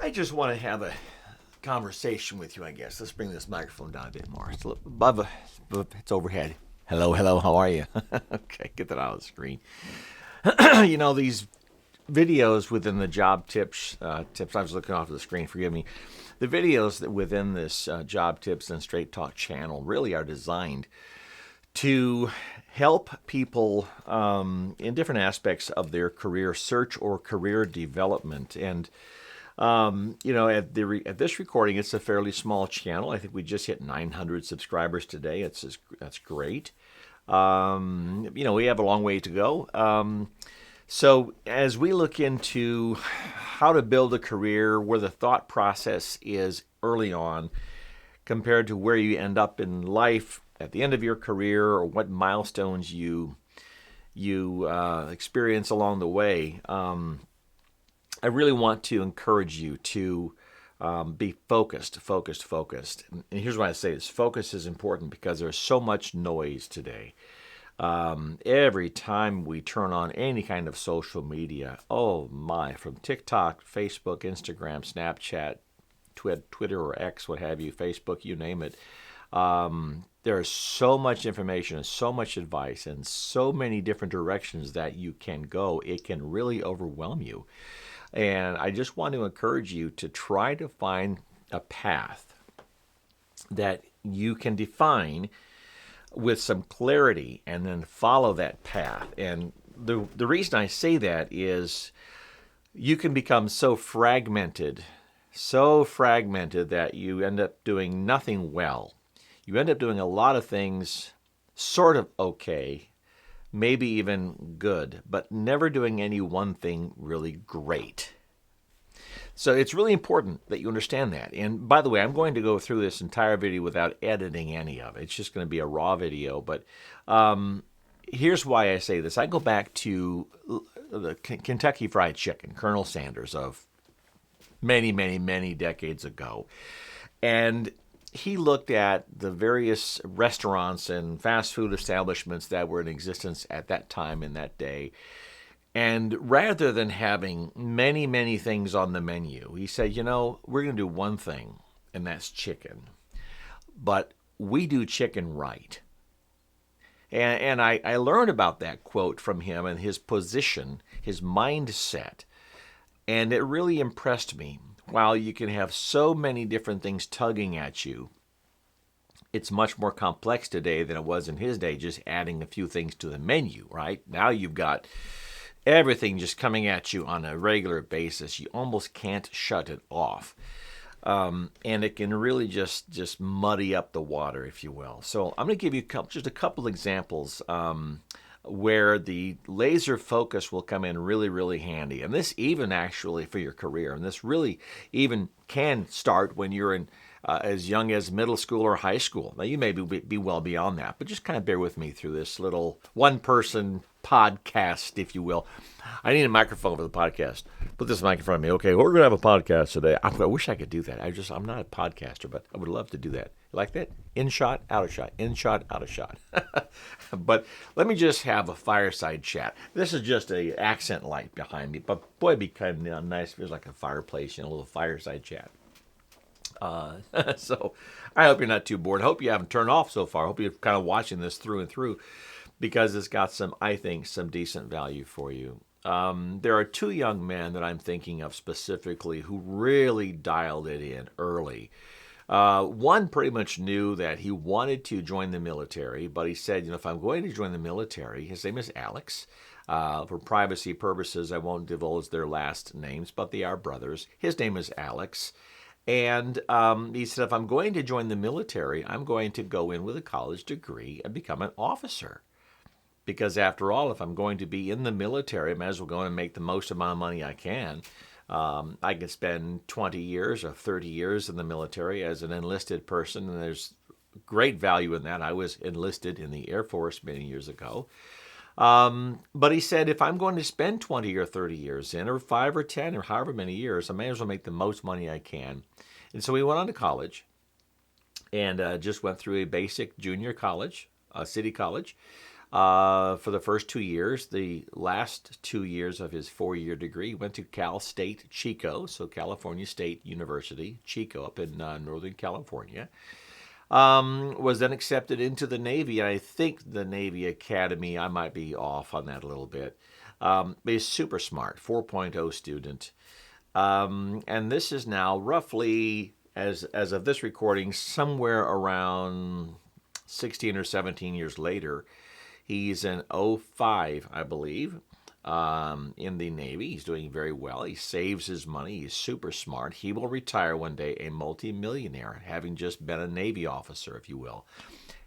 I just want to have a conversation with you, I guess. Let's bring this microphone down a bit more. It's above, it's overhead. Hello, hello, how are you? Okay, get that out of the screen. These videos within the job tips, I was looking off of the screen, forgive me. The videos that within this job tips and straight talk channel really are designed to help people in different aspects of their career search or career development. And at this recording, it's a fairly small channel. I think we just hit 900 subscribers today. That's great. We have a long way to go. So as we look into how to build a career, where the thought process is early on compared to where you end up in life at the end of your career, or what milestones you experience along the way, I really want to encourage you to be focused. And here's why I say this. Focus is important because there's so much noise today. Every time we turn on any kind of social media, oh my, from TikTok, Facebook, Instagram, Snapchat, Twitter or X, what have you, Facebook, you name it, there's so much information and so much advice and so many different directions that you can go. It can really overwhelm you. And I just want to encourage you to try to find a path that you can define with some clarity and then follow that path. And the reason I say that is you can become so fragmented that you end up doing nothing well. You end up doing a lot of things sort of okay, maybe even good, but never doing any one thing really great. So it's really important that you understand that. And by the way, I'm going to go through this entire video without editing any of it. It's just going to be a raw video. But here's why I say this. I go back to the Kentucky Fried Chicken, Colonel Sanders of many, many, many decades ago. And he looked at the various restaurants and fast food establishments that were in existence at that time in that day. And rather than having many, many things on the menu, he said, we're going to do one thing, and that's chicken. But we do chicken right. And I learned about that quote from him and his position, his mindset. And it really impressed me. While you can have so many different things tugging at you, it's much more complex today than it was in his day, just adding a few things to the menu, right? Now you've got everything just coming at you on a regular basis. You almost can't shut it off. And it can really just muddy up the water, if you will. So I'm going to give you just a couple examples where the laser focus will come in really, really handy. And this even actually for your career. And this really even can start when you're in as young as middle school or high school. Now, you may be well beyond that, but just kind of bear with me through this little one-person podcast, if you will. I need a microphone for the podcast. Put this mic in front of me. Okay, we're going to have a podcast today. I wish I could do that. I'm not a podcaster, but I would love to do that. You like that? In shot, out of shot. In shot, out of shot. But let me just have a fireside chat. This is just a accent light behind me, but boy, it'd be kind of nice if it was like a fireplace, a little fireside chat. So I hope you're not too bored. I hope you haven't turned off so far. I hope you're kind of watching this through and through because it's got some decent value for you. There are two young men that I'm thinking of specifically who really dialed it in early. One pretty much knew that he wanted to join the military, but he said, if I'm going to join the military, his name is Alex. For privacy purposes, I won't divulge their last names, but they are brothers. His name is Alex. And he said, if I'm going to join the military, I'm going to go in with a college degree and become an officer. Because after all, if I'm going to be in the military, I might as well go and make the most amount of money I can. I can spend 20 years or 30 years in the military as an enlisted person, and there's great value in that. I was enlisted in the Air Force many years ago. But he said, if I'm going to spend 20 or 30 years in, or 5 or 10 or however many years, I may as well make the most money I can. And so he went on to college and just went through a basic junior college, a city college. For the first 2 years. The last 2 years of his 4-year degree, he went to Cal State Chico, so California State University, Chico, up in Northern California. Was then accepted into the Navy. I think the Navy Academy, I might be off on that a little bit. But he's super smart, 4.0 student. And this is now roughly, as of this recording, somewhere around 16 or 17 years later. He's an 05, I believe, in the Navy. He's doing very well. He saves his money. He's super smart. He will retire one day a multimillionaire, having just been a Navy officer, if you will.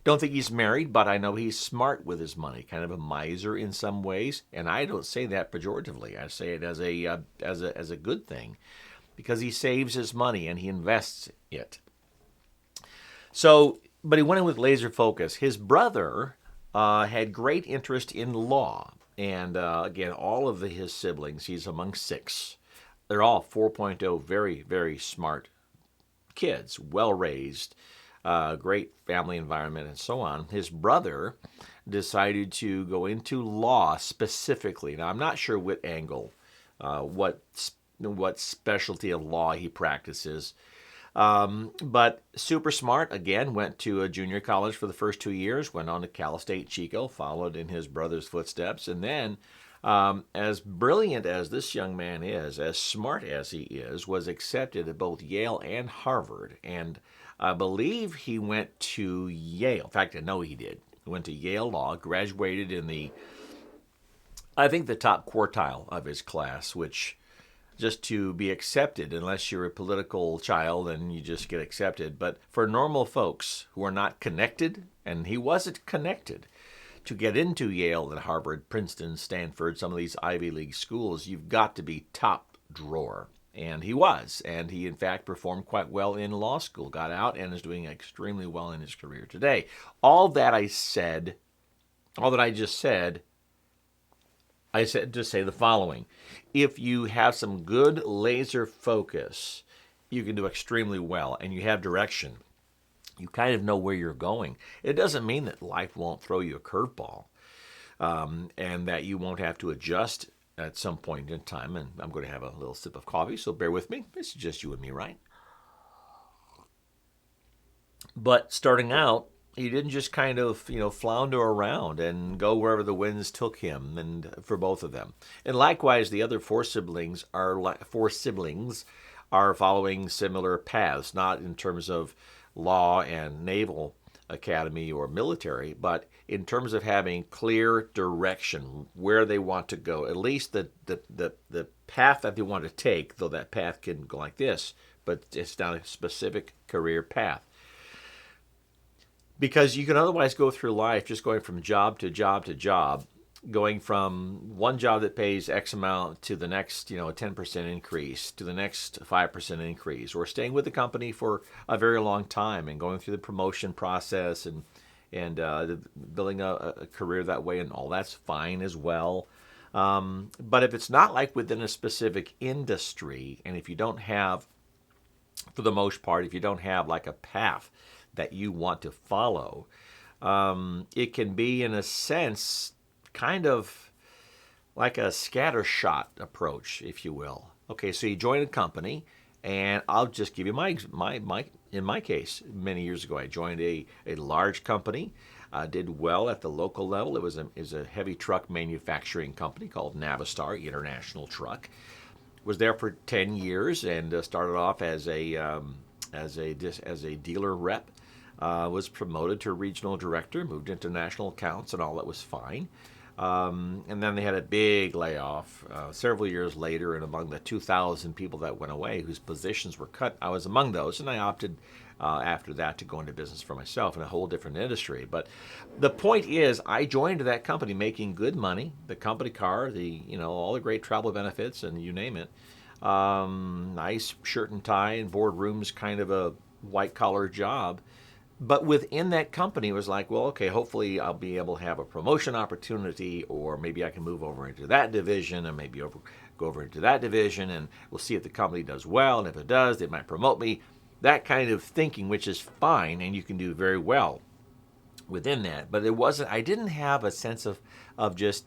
Don't think he's married, but I know he's smart with his money, kind of a miser in some ways. And I don't say that pejoratively. I say it as a good thing, because he saves his money and he invests it. So, but he went in with laser focus. His brother had great interest in law. And again, all of his siblings, he's among 6. They're all 4.0, very, very smart kids, well-raised, great family environment, and so on. His brother decided to go into law specifically. Now, I'm not sure what angle, what specialty of law he practices. But super smart, again, went to a junior college for the first 2 years, went on to Cal State Chico, followed in his brother's footsteps, and then, as brilliant as this young man is, as smart as he is, was accepted at both Yale and Harvard. And I believe he went to Yale. In fact, I know he did. He went to Yale Law, graduated in I think the top quartile of his class, which, just to be accepted, unless you're a political child and you just get accepted. But for normal folks who are not connected, and he wasn't connected, to get into Yale and Harvard, Princeton, Stanford, some of these Ivy League schools, you've got to be top drawer. And he was. And he, in fact, performed quite well in law school, got out, and is doing extremely well in his career today. All that I just said, I said to say the following. If you have some good laser focus, you can do extremely well, and you have direction. You kind of know where you're going. It doesn't mean that life won't throw you a curveball, and that you won't have to adjust at some point in time. And I'm going to have a little sip of coffee, so bear with me. It's just you and me, right? But starting out, he didn't just kind of, flounder around and go wherever the winds took him, and for both of them. And likewise, the other 4 siblings are following similar paths, not in terms of law and naval academy or military, but in terms of having clear direction where they want to go, at least the path that they want to take, though that path can go like this, but it's not a specific career path. Because you can otherwise go through life just going from job to job to job, going from one job that pays X amount to the next, a 10% increase, to the next 5% increase, or staying with the company for a very long time and going through the promotion process and building a career that way, and all that's fine as well. But if it's not like within a specific industry, and if you don't have, for the most part, if you don't have like a path that you want to follow, it can be, in a sense, kind of like a scattershot approach, if you will. Okay, so you join a company, and I'll just give you my in my case, many years ago, I joined a large company, did well at the local level. It was a heavy truck manufacturing company called Navistar International Truck. Was there for 10 years and started off as a dealer rep. Was promoted to regional director, moved into national accounts, and all that was fine. And then they had a big layoff several years later, and among the 2,000 people that went away whose positions were cut, I was among those, and I opted after that to go into business for myself in a whole different industry. But the point is, I joined that company making good money, the company car, all the great travel benefits, and you name it. Nice shirt and tie and boardrooms, kind of a white-collar job. But within that company, it was like, well, okay, hopefully I'll be able to have a promotion opportunity, or maybe I can move over into that division, and maybe go over into that division, and we'll see if the company does well, and if it does, they might promote me. That kind of thinking, which is fine, and you can do very well. within that. But it wasn't, I didn't have a sense of just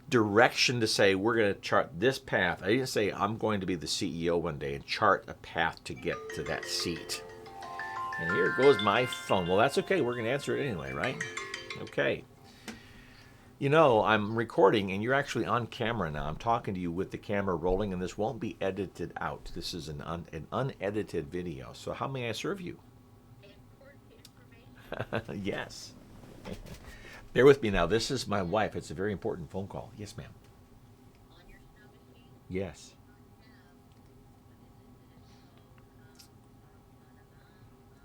direction to say, we're going to chart this path. I didn't say, I'm going to be the CEO one day and chart a path to get to that seat. And here goes my phone. Well, that's okay. We're going to answer it anyway, right? Okay. You know, I'm recording and you're actually on camera now. I'm talking to you with the camera rolling, and this won't be edited out. This is an unedited video. So how may I serve you? Yes. Bear with me now. This is my wife. It's a very important phone call. Yes, ma'am. Yes.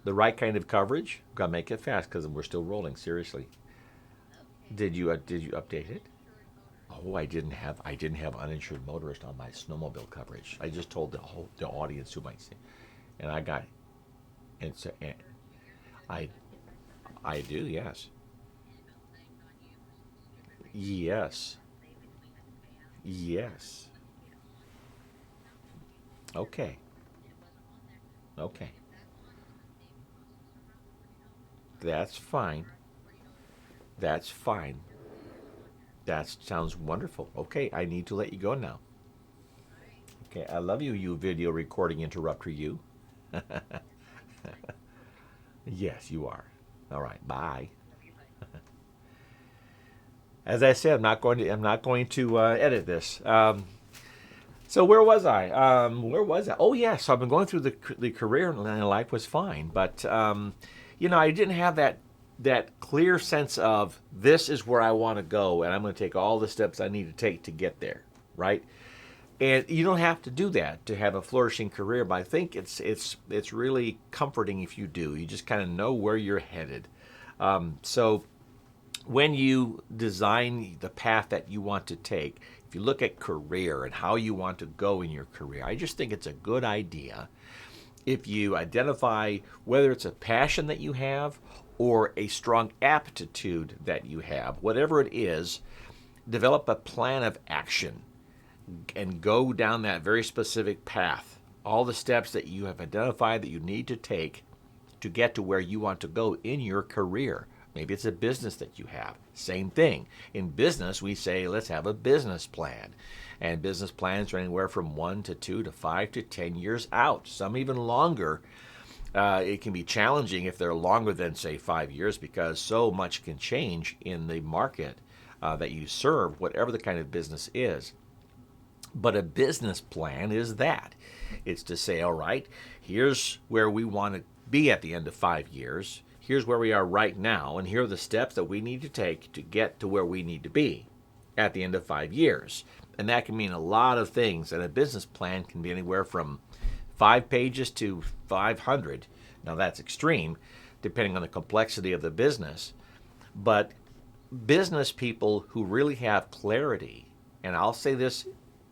The right kind of coverage. Gotta make it fast because we're still rolling. Seriously. Did you update it? Oh, I didn't have uninsured motorist on my snowmobile coverage. I just told the audience who might see, and I got, and so and I I do, yes. Yes. Yes. Okay. Okay. That's fine. That's fine. That sounds wonderful. Okay, I need to let you go now. Okay, I love you, you video recording interrupter, you. Yes, you are. All right, bye. As I said, I'm not going to edit this. So where was I? Where was I? Oh yes, so I've been going through the career, and life was fine, but I didn't have that clear sense of this is where I want to go, and I'm going to take all the steps I need to take to get there, right? And you don't have to do that to have a flourishing career, but I think it's really comforting if you do. You just kind of know where you're headed. So when you design the path that you want to take, if you look at career and how you want to go in your career, I just think it's a good idea if you identify whether it's a passion that you have or a strong aptitude that you have, whatever it is, develop a plan of action and go down that very specific path. All the steps that you have identified that you need to take to get to where you want to go in your career. Maybe it's a business that you have. Same thing. In business, we say, let's have a business plan. And business plans are anywhere from 1 to 2 to 5 to 10 years out, some even longer. It can be challenging if they're longer than, say, 5 years, because so much can change in the market that you serve, whatever the kind of business is. But a business plan is that. It's to say, all right, here's where we want to be at the end of 5 years. Here's where we are right now, and here are the steps that we need to take to get to where we need to be at the end of 5 years. And that can mean a lot of things, and a business plan can be anywhere from 5 pages to 500. Now that's extreme, depending on the complexity of the business. But business people who really have clarity, and I'll say this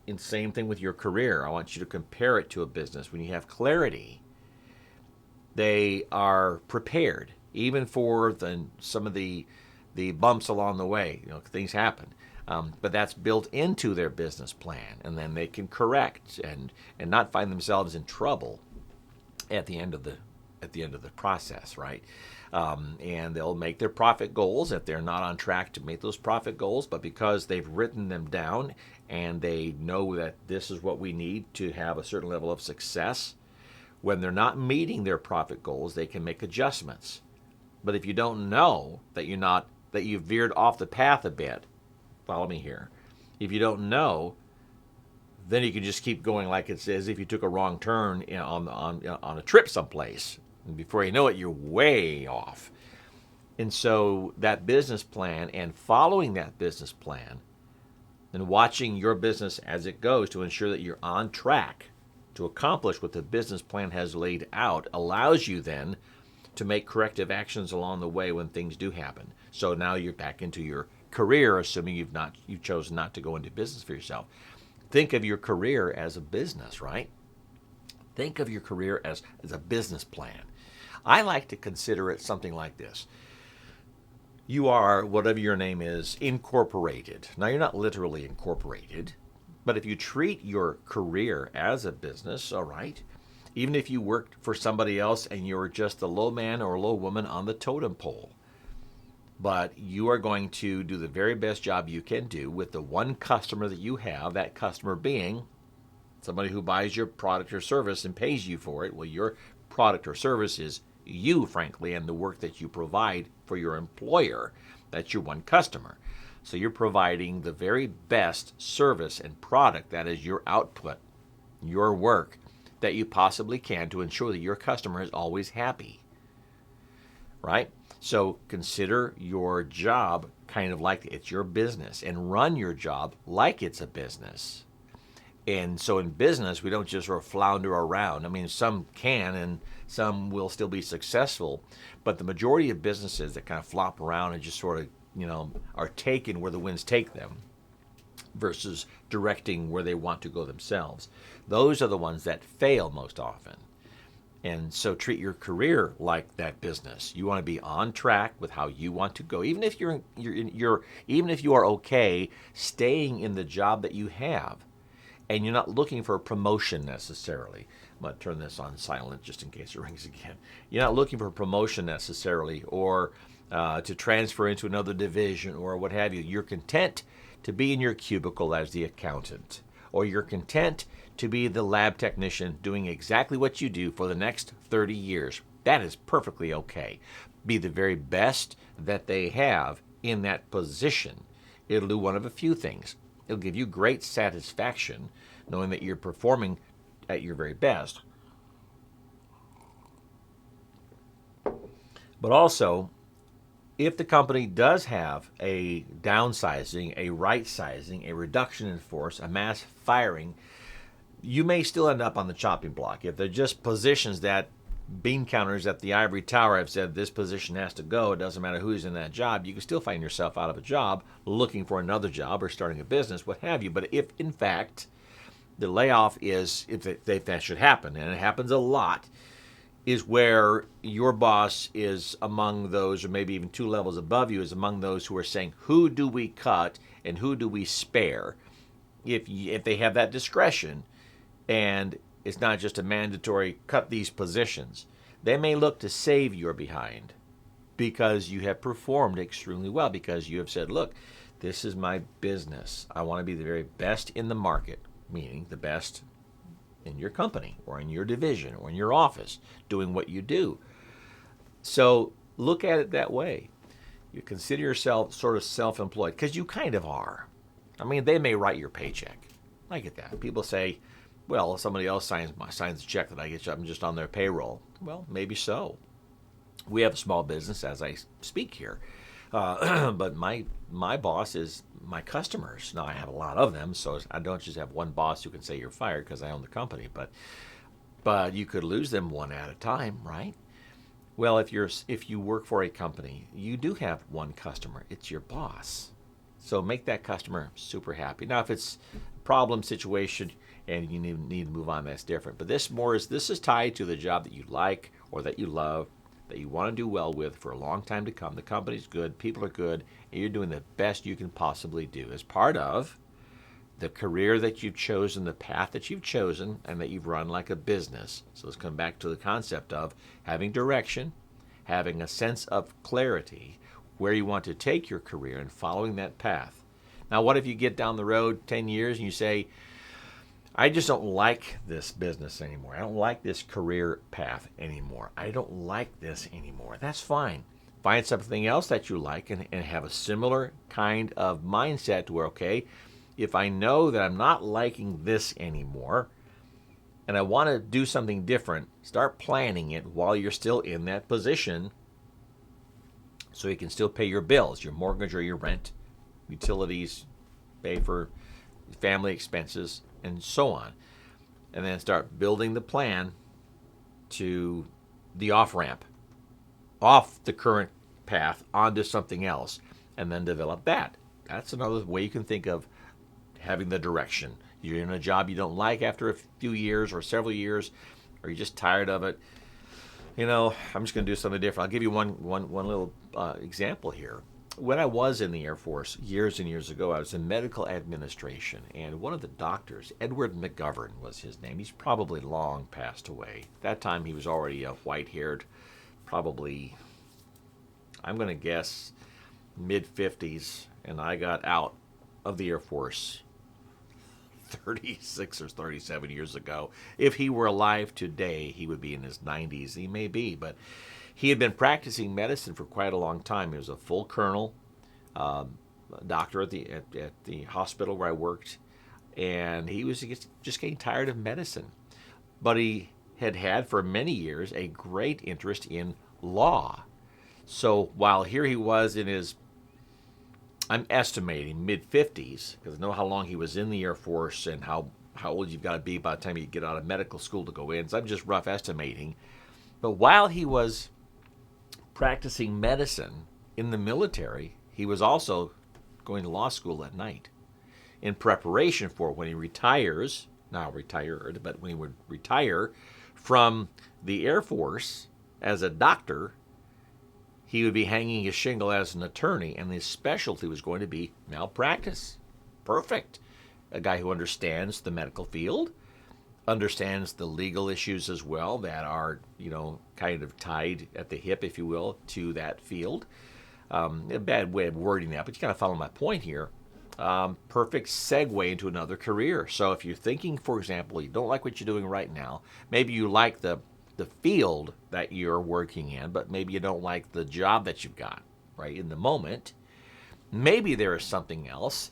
in same thing with your career, I want you to compare it to a business. When you have clarity, they are prepared, even for some of the bumps along the way. Things happen. But that's built into their business plan, and then they can correct and not find themselves in trouble at the end of the process, right? And they'll make their profit goals if they're not on track to make those profit goals, but because they've written them down and they know that this is what we need to have a certain level of success, when they're not meeting their profit goals, they can make adjustments. But if you don't know that you've veered off the path a bit, follow me here. If you don't know, then you can just keep going like it's as if you took a wrong turn on a trip someplace. And before you know it, you're way off. And so that business plan and following that business plan and watching your business as it goes to ensure that you're on track to accomplish what the business plan has laid out allows you then to make corrective actions along the way when things do happen. So now you're back into your career, assuming you've chosen not to go into business for yourself. Think of your career as a business, right? Think of your career as a business plan. I like to consider it something like this. You are, whatever your name is, incorporated. Now, you're not literally incorporated, but if you treat your career as a business, all right, even if you worked for somebody else and you're just the low man or low woman on the totem pole, but you are going to do the very best job you can do with the one customer that you have, that customer being somebody who buys your product or service and pays you for it. Well, your product or service is you, frankly, and the work that you provide for your employer. That's your one customer. So you're providing the very best service and product, that is your output, your work, that you possibly can to ensure that your customer is always happy, right? So consider your job kind of like it's your business and run your job like it's a business. And so in business, we don't just sort of flounder around. I mean, some can and some will still be successful, but the majority of businesses that kind of flop around and just sort of, are taken where the winds take them versus directing where they want to go themselves. Those are the ones that fail most often. And so treat your career like that business. You want to be on track with how you want to go, even if even if you are okay staying in the job that you have, and you're not looking for a promotion necessarily. I'm going to turn this on silent just in case it rings again. You're not looking for a promotion necessarily, or to transfer into another division or what have you. You're content to be in your cubicle as the accountant, or you're content to be the lab technician doing exactly what you do for the next 30 years. That is perfectly okay. Be the very best that they have in that position. It'll do one of a few things. It'll give you great satisfaction knowing that you're performing at your very best. But also, if the company does have a downsizing, a right sizing, a reduction in force, a mass firing, you may still end up on the chopping block. If they're just positions that bean counters at the ivory tower have said this position has to go, it doesn't matter who's in that job, you can still find yourself out of a job, looking for another job or starting a business, what have you. But if, in fact, the layoff is, if that should happen, and it happens a lot, is where your boss is among those, or maybe even two levels above you, is among those who are saying, who do we cut and who do we spare? If they have that discretion, and it's not just a mandatory cut these positions, they may look to save your behind because you have performed extremely well, because you have said, look, this is my business. I want to be the very best in the market, meaning the best in your company or in your division or in your office doing what you do. So look at it that way. You consider yourself sort of self-employed, because you kind of are. I mean, they may write your paycheck. I get that. People say, well, somebody else signs the check that I get, I'm just on their payroll. Well, maybe so. We have a small business as I speak here. But my boss is my customers. Now, I have a lot of them, so I don't just have one boss who can say you're fired because I own the company. But you could lose them one at a time, right? Well, if you work for a company, you do have one customer. It's your boss. So make that customer super happy. Now, if it's a problem situation and you need to move on, that's different. But this is tied to the job that you like or that you love, that you want to do well with for a long time to come. The company's good, people are good, and you're doing the best you can possibly do as part of the career that you've chosen, the path that you've chosen, and that you've run like a business. So let's come back to the concept of having direction, having a sense of clarity, where you want to take your career and following that path. Now, what if you get down the road 10 years and you say, I just don't like this business anymore. I don't like this career path anymore. I don't like this anymore. That's fine. Find something else that you like and have a similar kind of mindset to where, okay, if I know that I'm not liking this anymore and I want to do something different, start planning it while you're still in that position so you can still pay your bills, your mortgage or your rent, utilities, pay for family expenses, and so on. And then start building the plan to the off-ramp, off the current path onto something else, and then develop that. That's another way you can think of having the direction. You're in a job you don't like after a few years or several years, or you're just tired of it. I'm just going to do something different. I'll give you one little example here. When I was in the Air Force years and years ago, I was in medical administration, and one of the doctors, Edward McGovern was his name. He's probably long passed away. At that time, he was already white-haired, probably, I'm going to guess, mid-50s, and I got out of the Air Force 36 or 37 years ago. If he were alive today, he would be in his 90s. He may be, but he had been practicing medicine for quite a long time. He was a full colonel, doctor at the hospital where I worked, and he was just getting tired of medicine. But he had for many years a great interest in law. So while here he was in his, I'm estimating, mid-50s, because I know how long he was in the Air Force and how old you've got to be by the time you get out of medical school to go in. So I'm just rough estimating. But while he was practicing medicine in the military, he was also going to law school at night in preparation for when he retires, now retired, but when he would retire from the Air Force as a doctor, he would be hanging his shingle as an attorney, and his specialty was going to be malpractice. Perfect. A guy who understands the medical field, understands the legal issues as well that are, kind of tied at the hip, if you will, to that field. A bad way of wording that, but you kind of follow my point here. Perfect segue into another career. So if you're thinking, for example, you don't like what you're doing right now, maybe you like the field that you're working in, but maybe you don't like the job that you've got right in the moment. Maybe there is something else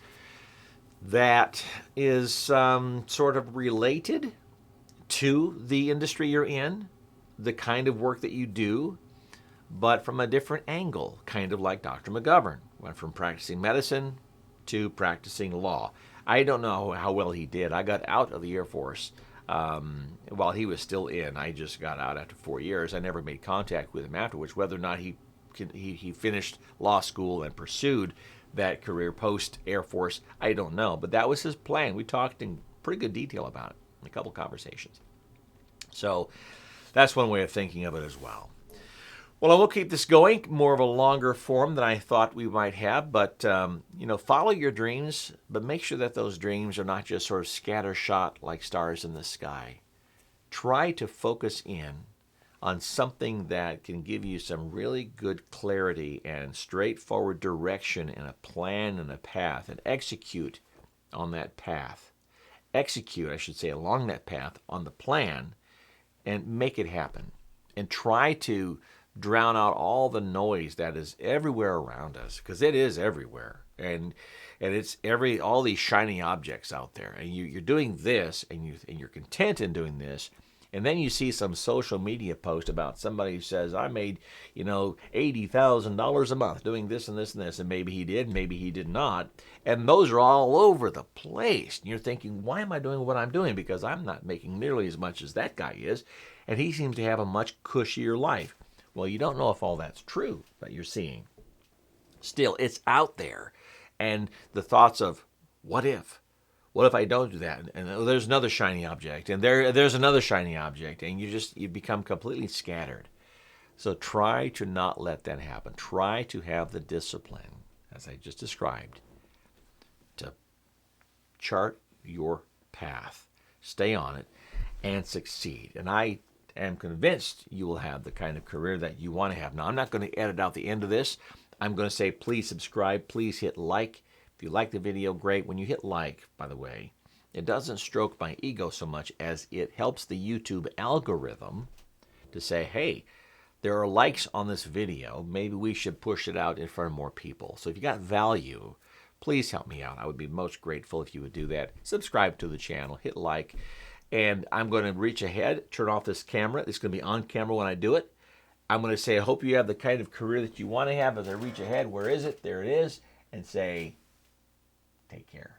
that is sort of related to the industry you're in, the kind of work that you do, but from a different angle, kind of like Dr. McGovern. Went from practicing medicine to practicing law. I don't know how well he did. I got out of the Air Force while he was still in. I just got out after 4 years. I never made contact with him afterwards. Whether or not he finished law school and pursued that career post Air Force, I don't know. But that was his plan. We talked in pretty good detail about it in a couple conversations. So that's one way of thinking of it as well. Well, I will keep this going, more of a longer form than I thought we might have, but, follow your dreams, but make sure that those dreams are not just sort of scattershot like stars in the sky. Try to focus in on something that can give you some really good clarity and straightforward direction and a plan and a path, and execute on that path. Execute, I should say, along that path on the plan and make it happen. And try to drown out all the noise that is everywhere around us, because it is everywhere, and it's all these shiny objects out there, and you're doing this, and you're content in doing this, and then you see some social media post about somebody who says, I made $80,000 a month doing this and this and this, and maybe he did, maybe he did not, and those are all over the place, and you're thinking, why am I doing what I'm doing? Because I'm not making nearly as much as that guy is, and he seems to have a much cushier life. Well, you don't know if all that's true that you're seeing. Still, it's out there. And the thoughts of, what if? What if I don't do that? And there's another shiny object. And there's another shiny object. And you become completely scattered. So try to not let that happen. Try to have the discipline, as I just described, to chart your path. Stay on it and succeed. And I am convinced you will have the kind of career that you want to have. Now, I'm not going to edit out the end of this. I'm going to say, please subscribe. Please hit like. If you like the video, great. When you hit like, by the way, it doesn't stroke my ego so much as it helps the YouTube algorithm to say, hey, there are likes on this video. Maybe we should push it out in front of more people. So if you got value, please help me out. I would be most grateful if you would do that. Subscribe to the channel. Hit like. And I'm going to reach ahead, turn off this camera. It's going to be on camera when I do it. I'm going to say, I hope you have the kind of career that you want to have. As I reach ahead, where is it? There it is. And say, take care.